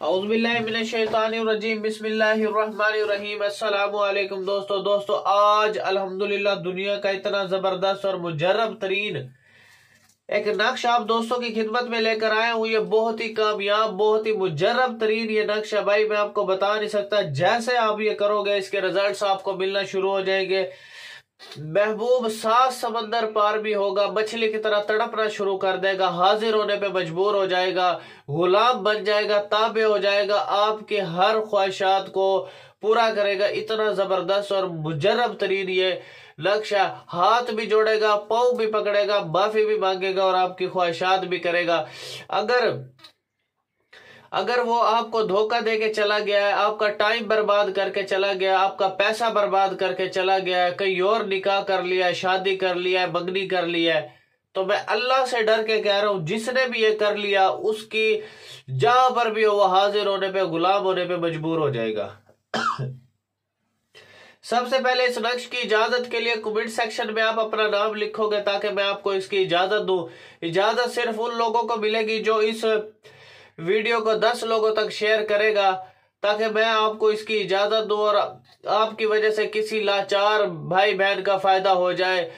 औज़ुबिल्लाहिमिनश्शैतानिर्रजीम बिस्मिल्लाहिर्रहमानिर्रहीम। अस्सलामु अलैकुम दोस्तों आज अल्हम्दुलिल्लाह दुनिया का इतना ज़बरदस्त और मुजर्रब तरीन एक नक्श आप दोस्तों की खिदमत में लेकर आया हूँ। ये बहुत ही कामयाब, बहुत ही मुजर्रब तरीन ये नक्श है भाई, मैं आपको बता नहीं सकता। जैसे आप ये करोगे इसके रिजल्ट्स आपको मिलना शुरू हो जाएंगे। महबूब 7 समंदर पार भी होगा, मछली की तरह तड़पना शुरू कर देगा, हाजिर होने पे मजबूर हो जाएगा, गुलाम बन जाएगा, ताबे हो जाएगा, आपके हर ख्वाहिशात को पूरा करेगा। इतना जबरदस्त और मुजर्रब तरीन ये लक्ष्य, हाथ भी जोड़ेगा, पाँव भी पकड़ेगा, माफी भी मांगेगा और आपकी ख्वाहिशात भी करेगा। अगर वो आपको धोखा देके चला गया है, आपका टाइम बर्बाद करके चला गया, आपका पैसा बर्बाद करके चला गया है, कहीं और निकाह कर लिया है, शादी कर लिया है, मंगनी कर लिया है, तो मैं अल्लाह से डर के कह रहा हूं जिसने भी ये कर लिया उसकी जहां पर भी हो वो हाजिर होने पे, गुलाम होने पे मजबूर हो जाएगा। सबसे पहले इस नक्श की इजाजत के लिए कमेंट सेक्शन में आप अपना नाम लिखोगे ताकि मैं आपको इसकी इजाजत दूं। इजाजत सिर्फ उन लोगों को मिलेगी जो इस वीडियो को 10 लोगों तक शेयर करेगा, ताकि मैं आपको इसकी इजाजत दूं और आपकी वजह से किसी लाचार भाई बहन का फायदा हो जाए।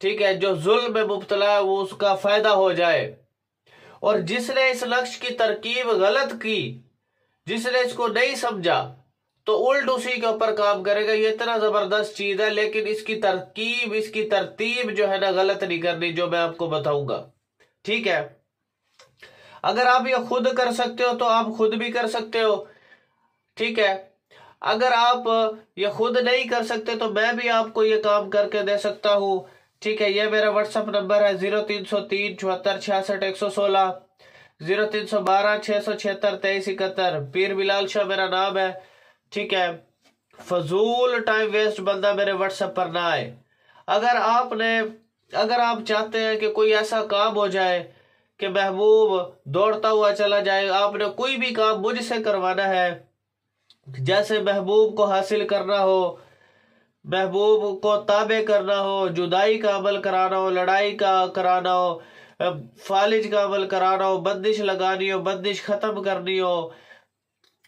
ठीक है, जो जुल्म में मुब्तला है वो उसका फायदा हो जाए। और जिसने इस लक्ष्य की तरकीब गलत की, जिसने इसको नहीं समझा, तो उल्ट उसी के ऊपर काम करेगा। ये इतना जबरदस्त चीज है, लेकिन इसकी तरकीब, इसकी तरतीब जो है ना गलत नहीं करनी, जो मैं आपको बताऊंगा। ठीक है, अगर आप ये खुद कर सकते हो तो आप खुद भी कर सकते हो। ठीक है, अगर आप ये खुद नहीं कर सकते तो मैं भी आपको ये काम करके दे सकता हूं। ठीक है, ये मेरा व्हाट्सएप नंबर है 0303 74 66 116, 0312 676 2371। पीर बिलाल शाह मेरा नाम है। ठीक है, फजूल टाइम वेस्ट बंदा मेरे व्हाट्सएप पर ना आए। अगर आप चाहते हैं कि कोई ऐसा काम हो जाए कि महबूब दौड़ता हुआ चला जाए, आपने कोई भी काम मुझसे करवाना है, जैसे महबूब को हासिल करना हो, महबूब को ताबे करना हो, जुदाई का अमल कराना हो, लड़ाई का कराना हो, फालिज का अमल कराना हो, बंदिश लगानी हो, बंदिश खत्म करनी हो,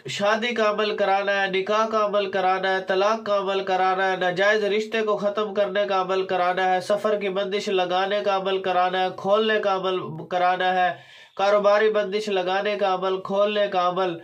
शादी का अमल कराना है, निकाह का अमल कराना है, तलाक का अमल कराना है, नाजायज रिश्ते को खत्म करने का अमल कराना है, सफर की बंदिश लगाने का अमल कराना है, खोलने का अमल कराना है, कारोबारी बंदिश लगाने का अमल, खोलने का अमल,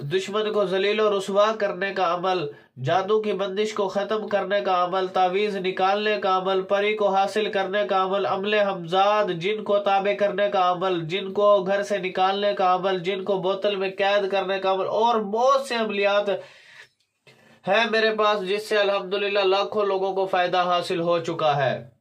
दुश्मन को जलील और रुसवा करने का अमल, जादू की बंदिश को खत्म करने का अमल, तावीज निकालने का अमल, परी को हासिल करने का अमल, अमले हमजाद जिनको ताबे करने का अमल, जिनको घर से निकालने का अमल, जिनको बोतल में कैद करने का अमल, और बहुत से अमलियात है मेरे पास जिससे अल्हम्दुलिल्लाह लाखों लोगों को फायदा हासिल हो चुका है।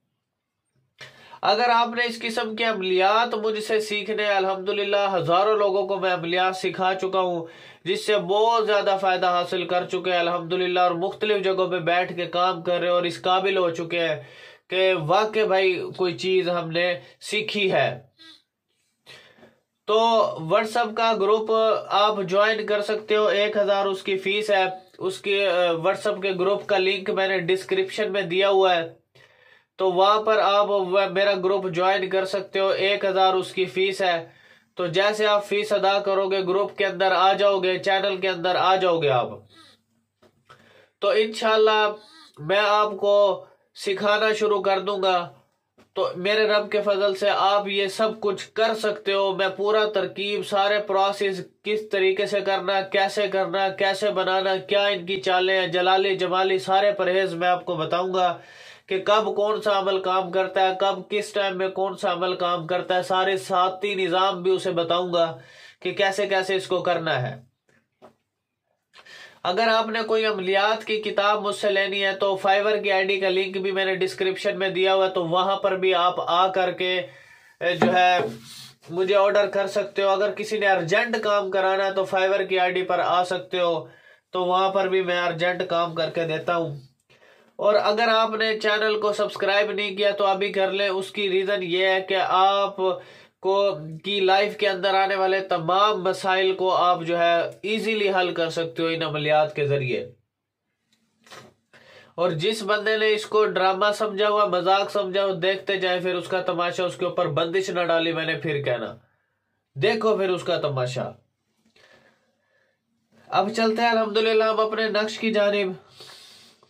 अगर आपने इस किस्म के अमलियात मुझसे सीखने, अल्हम्दुलिल्लाह हजारों लोगों को मैं अमलियात सिखा चुका हूँ जिससे बहुत ज्यादा फायदा हासिल कर चुके हैं अल्हम्दुलिल्लाह, और मुख्तलिफ जगहों पे बैठ के काम कर रहे हैं और इस काबिल हो चुके हैं कि वाकई भाई कोई चीज हमने सीखी है। तो व्हाट्सएप का ग्रुप आप ज्वाइन कर सकते हो, 1000 उसकी फीस है। उसके व्हाट्सएप के ग्रुप का लिंक मैंने डिस्क्रिप्शन में दिया हुआ है, तो वहां पर आप मेरा ग्रुप ज्वाइन कर सकते हो। 1000 उसकी फीस है। तो जैसे आप फीस अदा करोगे ग्रुप के अंदर आ जाओगे, चैनल के अंदर आ जाओगे आप, तो इंशाल्लाह मैं आपको सिखाना शुरू कर दूंगा। तो मेरे रब के फजल से आप ये सब कुछ कर सकते हो। मैं पूरा तरकीब, सारे प्रोसेस किस तरीके से करना, कैसे करना, कैसे बनाना, क्या इनकी चालें हैं, जलाली जमाली सारे परहेज मैं आपको बताऊंगा कि कब कौन सा अमल काम करता है, कब किस टाइम में कौन सा अमल काम करता है, सारे साथी निजाम भी उसे बताऊंगा कि कैसे कैसे इसको करना है। अगर आपने कोई अमलियात की किताब मुझसे लेनी है तो फाइवर की आईडी का लिंक भी मैंने डिस्क्रिप्शन में दिया हुआ है, तो वहां पर भी आप आ करके जो है मुझे ऑर्डर कर सकते हो। अगर किसी ने अर्जेंट काम कराना है तो फाइवर की आईडी पर आ सकते हो, तो वहां पर भी मैं अर्जेंट काम करके देता हूं। और अगर आपने चैनल को सब्सक्राइब नहीं किया तो अभी कर ले। उसकी रीजन ये है कि आप को की लाइफ के अंदर आने वाले तमाम मसाइल को आप जो है इजीली हल कर सकते हो इन अमलियात के जरिए। और जिस बंदे ने इसको ड्रामा समझा हुआ, मजाक समझा हुआ, देखते जाए फिर उसका तमाशा। उसके ऊपर बंदिश न डाली मैंने फिर कहना, देखो फिर उसका तमाशा। अब चलते हैं अल्हम्दुलिल्लाह हम अपने नक्श की जानिब।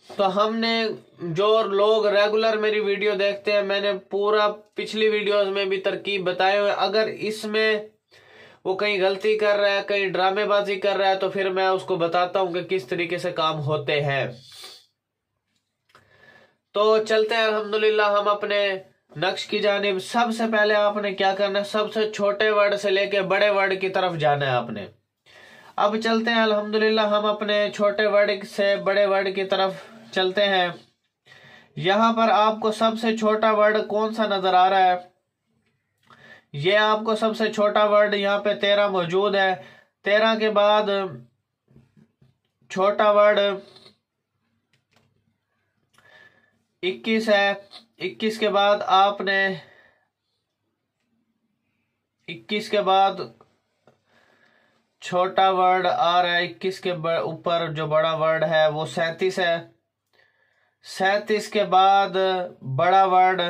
तो हमने जो लोग रेगुलर मेरी वीडियो देखते हैं, मैंने पूरा पिछली वीडियोस में भी तरकीब बताए हुए, अगर इसमें वो कहीं गलती कर रहा है, कहीं ड्रामेबाजी कर रहा है, तो फिर मैं उसको बताता हूं कि किस तरीके से काम होते हैं। तो चलते हैं अल्हम्दुलिल्लाह हम अपने नक्श की जानिब। सबसे पहले आपने क्या करना है, सबसे छोटे वर्ड से लेके बड़े वर्ड की तरफ जाना है आपने। अब चलते हैं अल्हम्दुलिल्लाह हम अपने छोटे वर्ड से बड़े वर्ड की तरफ चलते हैं। यहां पर आपको सबसे छोटा वर्ड कौन सा नजर आ रहा है? ये आपको सबसे छोटा वर्ड यहाँ पे 13 मौजूद है। 13 के बाद छोटा वर्ड 21 है। 21 के बाद आपने 21 के बाद छोटा वर्ड आ रहा है। 21 के ऊपर जो बड़ा वर्ड है वो 37 है। 37 के बाद बड़ा वर्ड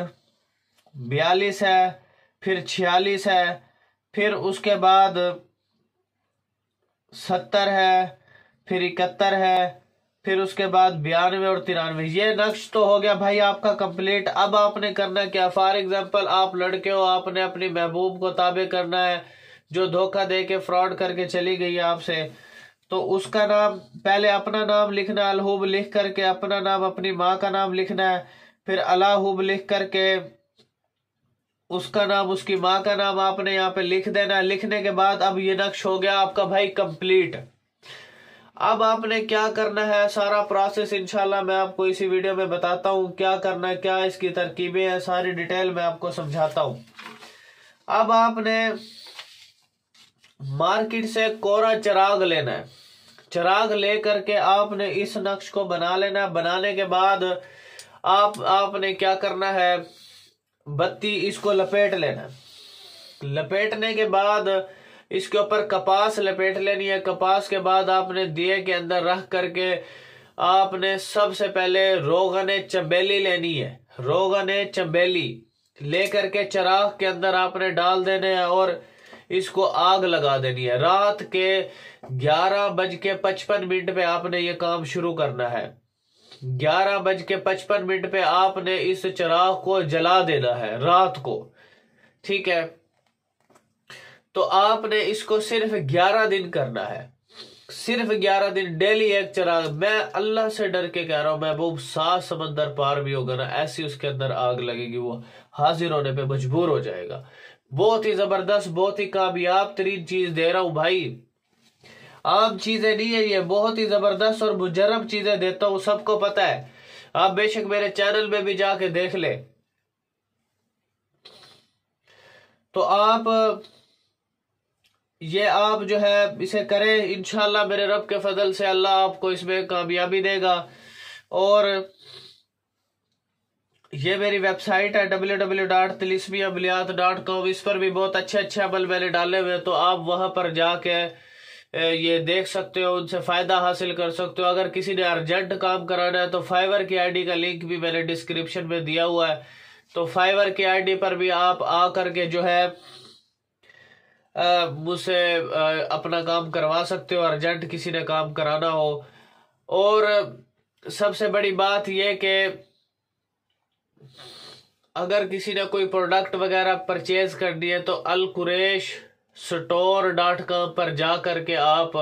42 है, फिर 46 है, फिर उसके बाद 70 है, फिर 71 है, फिर उसके बाद 92 और 93। ये नक्श तो हो गया भाई आपका कंप्लीट। अब आपने करना क्या, फॉर एग्जांपल आप लड़के हो, आपने अपनी महबूब को ताबे करना है जो धोखा दे के फ्रॉड करके चली गई आपसे। तो उसका नाम, पहले अपना नाम लिखना, अलहुब लिख करके अपना नाम, अपनी माँ का नाम लिखना है, फिर अलाहुब लिख करके उसका नाम, उसकी माँ का नाम आपने यहाँ पे लिख देना। लिखने के बाद अब ये नक्श हो गया आपका भाई कंप्लीट। अब आपने क्या करना है, सारा प्रोसेस इंशाल्लाह मैं आपको इसी वीडियो में बताता हूँ क्या करना है, क्या इसकी तरकीबें हैं, सारी डिटेल में आपको समझाता हूँ। अब आपने मार्केट से कोरा चिराग लेना है। चिराग ले करके आपने इस नक्श को बना लेना। बनाने के बाद आपने क्या करना है, बत्ती इसको लपेट लेना। लपेटने के बाद इसके ऊपर कपास लपेट लेनी है। कपास के बाद आपने दिए के अंदर रख करके आपने सबसे पहले रोगन चंबेली लेनी है। रोगन चंबेली ले करके चिराग के अंदर आपने डाल देने हैं और इसको आग लगा देनी है। रात के 11:55 पे आपने ये काम शुरू करना है। 11:55 पे आपने इस चिराग को जला देना है रात को, ठीक है। तो आपने इसको सिर्फ 11 दिन करना है, सिर्फ 11 दिन डेली एक चिराग। मैं अल्लाह से डर के कह रहा हूं, महबूब 7 समंदर पार भी होगा ना, ऐसी उसके अंदर आग लगेगी, वो हाजिर होने पे मजबूर हो जाएगा। बहुत ही जबरदस्त, बहुत ही कामयाब तरीन चीज दे रहा हूं भाई, आम चीजें नहीं है ये, बहुत ही जबरदस्त और मुजर्रब चीजें देता हूं, सबको पता है। आप बेशक मेरे चैनल में भी जाके देख ले। तो आप ये आप जो है इसे करें, इंशाल्लाह मेरे रब के फजल से अल्लाह आपको इसमें कामयाबी देगा। और ये मेरी वेबसाइट है www.tilismiamaliyat.com। इस पर भी बहुत अच्छे अच्छे अमल मैंने डाले हुए, तो आप वहां पर जाके ये देख सकते हो, उनसे फायदा हासिल कर सकते हो। अगर किसी ने अर्जेंट काम कराना है तो फाइवर की आईडी का लिंक भी मैंने डिस्क्रिप्शन में दिया हुआ है। तो फाइवर की आईडी पर भी आप आ करके जो है मुझसे अपना काम करवा सकते हो, अर्जेंट किसी ने काम कराना हो। और सबसे बड़ी बात यह कि अगर किसी ने कोई प्रोडक्ट वगैरह परचेज करनी है तो alquresh.store.com पर जा करके आप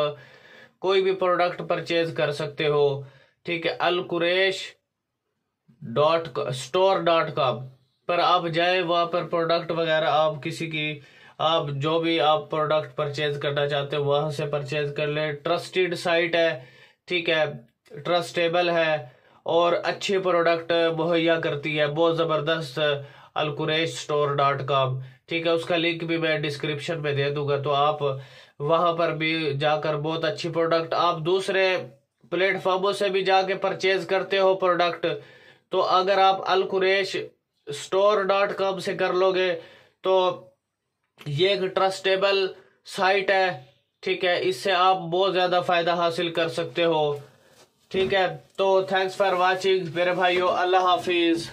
कोई भी प्रोडक्ट परचेज कर सकते हो, ठीक है। alquresh.store.com पर आप जाए, वहां पर प्रोडक्ट वगैरह आप किसी की, आप जो भी आप प्रोडक्ट परचेज करना चाहते हो वहां से परचेज कर ले। ट्रस्टेड साइट है, ठीक है, ट्रस्टेबल है और अच्छे प्रोडक्ट मुहैया करती है, बहुत जबरदस्त। alquresh.store.com, ठीक है, उसका लिंक भी मैं डिस्क्रिप्शन में दे दूंगा। तो आप वहां पर भी जाकर बहुत अच्छी प्रोडक्ट, आप दूसरे प्लेटफॉर्मों से भी जाके परचेज करते हो प्रोडक्ट, तो अगर आप alquresh.store.com से कर लोगे तो ये एक ट्रस्टेबल साइट है, ठीक है, इससे आप बहुत ज्यादा फायदा हासिल कर सकते हो, ठीक है। तो थैंक्स फॉर वाचिंग मेरे भाइयों, अल्लाह हाफिज।